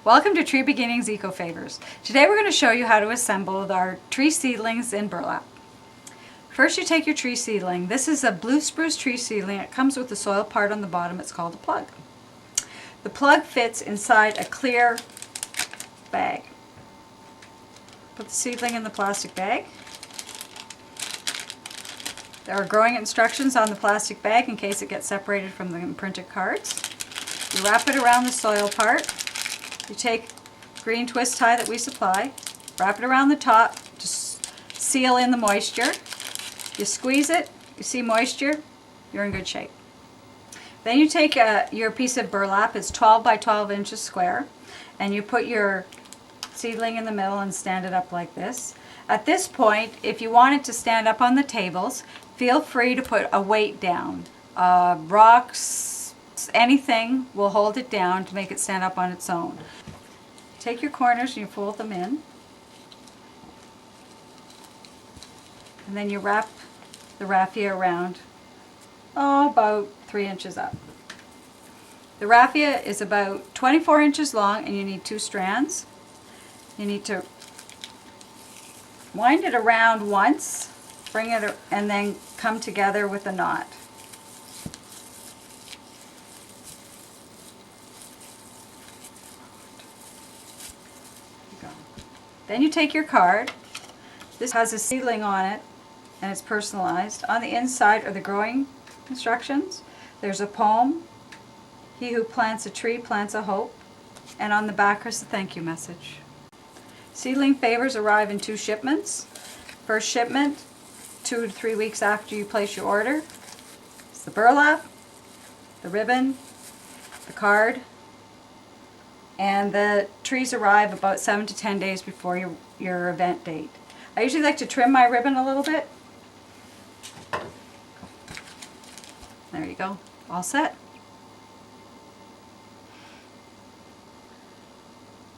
Welcome to Tree Beginnings Eco Favors. Today we're going to show you how to assemble our tree seedlings in burlap. First you take your tree seedling. This is a blue spruce tree seedling. It comes with the soil part on the bottom. It's called a plug. The plug fits inside a clear bag. Put the seedling in the plastic bag. There are growing instructions on the plastic bag in case it gets separated from the imprinted cards. You wrap it around the soil part. You take green twist tie that we supply, wrap it around the top to seal in the moisture. You squeeze it, you see moisture, you're in good shape. Then you take your piece of burlap, it's 12 by 12 inches square, and you put your seedling in the middle and stand it up like this. At this point, if you want it to stand up on the tables, feel free to put a weight down. Rocks, anything will hold it down to make it stand up on its own. Take your corners and you fold them in. And then you wrap the raffia around, about 3 inches up. The raffia is about 24 inches long and you need 2 strands. You need to wind it around once, bring it, and then come together with a knot. Then you take your card. This has a seedling on it and it's personalized. On the inside are the growing instructions. There's a poem, "He who plants a tree plants a hope," and on the back is the thank you message. Seedling favors arrive in 2 shipments. First shipment, 2 to 3 weeks after you place your order. It's the burlap, the ribbon, the card, and the trees arrive about 7 to 10 days before your event date. I usually like to trim my ribbon a little bit. There you go, all set.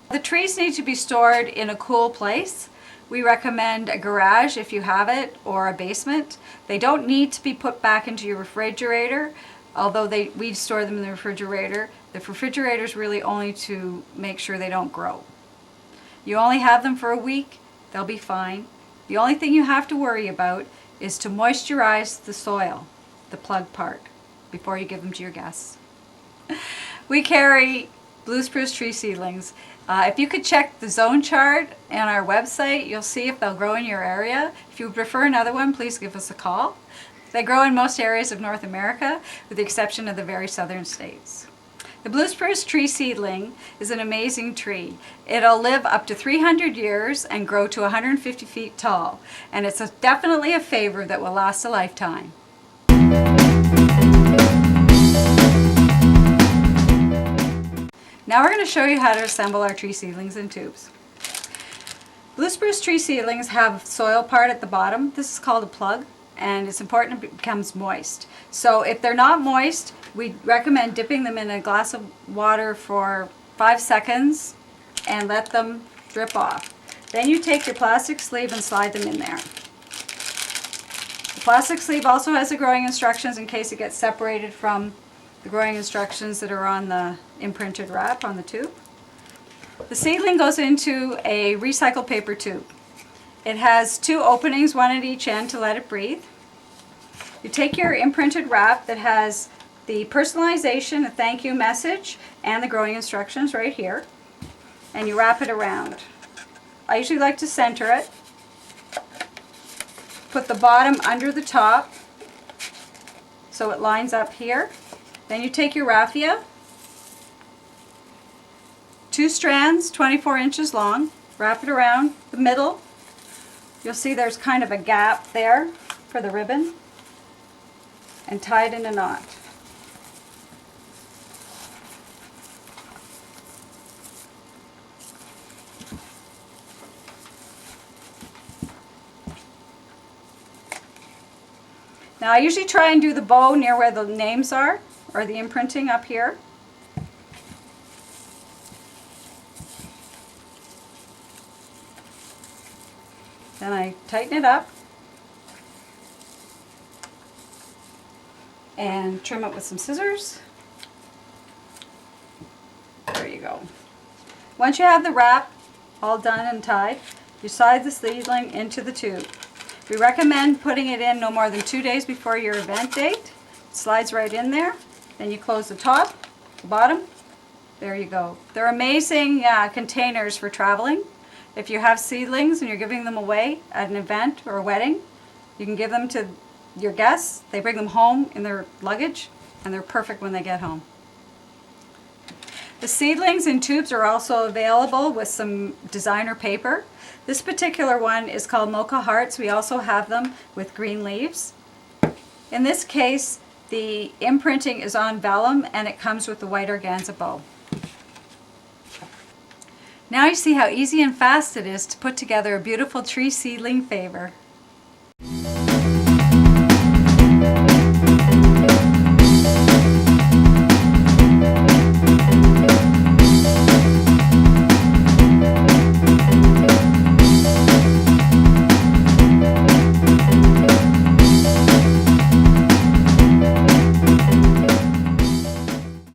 The trees need to be stored in a cool place. We recommend a garage if you have it, or a basement. They don't need to be put back into your refrigerator, although we store them in the refrigerator. The refrigerator is really only to make sure they don't grow. You only have them for a week, they'll be fine. The only thing you have to worry about is to moisturize the soil, the plug part, before you give them to your guests. We carry blue spruce tree seedlings. If you could check the zone chart on our website, you'll see if they'll grow in your area. If you prefer another one, please give us a call. They grow in most areas of North America, with the exception of the very southern states. The blue spruce tree seedling is an amazing tree. It'll live up to 300 years and grow to 150 feet tall, and it's definitely a favor that will last a lifetime. Now we're going to show you how to assemble our tree seedlings in tubes. Blue spruce tree seedlings have soil part at the bottom. This is called a plug, and it's important it becomes moist. So if they're not moist, we recommend dipping them in a glass of water for 5 seconds and let them drip off. Then you take your plastic sleeve and slide them in there. The plastic sleeve also has the growing instructions in case it gets separated from the growing instructions that are on the imprinted wrap on the tube. The seedling goes into a recycled paper tube. It has 2 openings, one at each end, to let it breathe. You take your imprinted wrap that has the personalization, a thank you message, and the growing instructions right here, and you wrap it around. I usually like to center it. Put the bottom under the top so it lines up here. Then you take your raffia, 2 strands, 24 inches long, wrap it around the middle. You'll see there's kind of a gap there for the ribbon, and tie it in a knot. Now I usually try and do the bow near where the names are, or the imprinting up here. Then I tighten it up and trim it with some scissors. There you go. Once you have the wrap all done and tied, you slide the seedling into the tube. We recommend putting it in no more than 2 days before your event date. It slides right in there. Then you close the top, the bottom. There you go. They're amazing containers for traveling. If you have seedlings and you're giving them away at an event or a wedding, you can give them to your guests. They bring them home in their luggage, and they're perfect when they get home. The seedlings in tubes are also available with some designer paper. This particular one is called Mocha Hearts. We also have them with green leaves. In this case, the imprinting is on vellum and it comes with the white organza bow. Now you see how easy and fast it is to put together a beautiful tree seedling favor.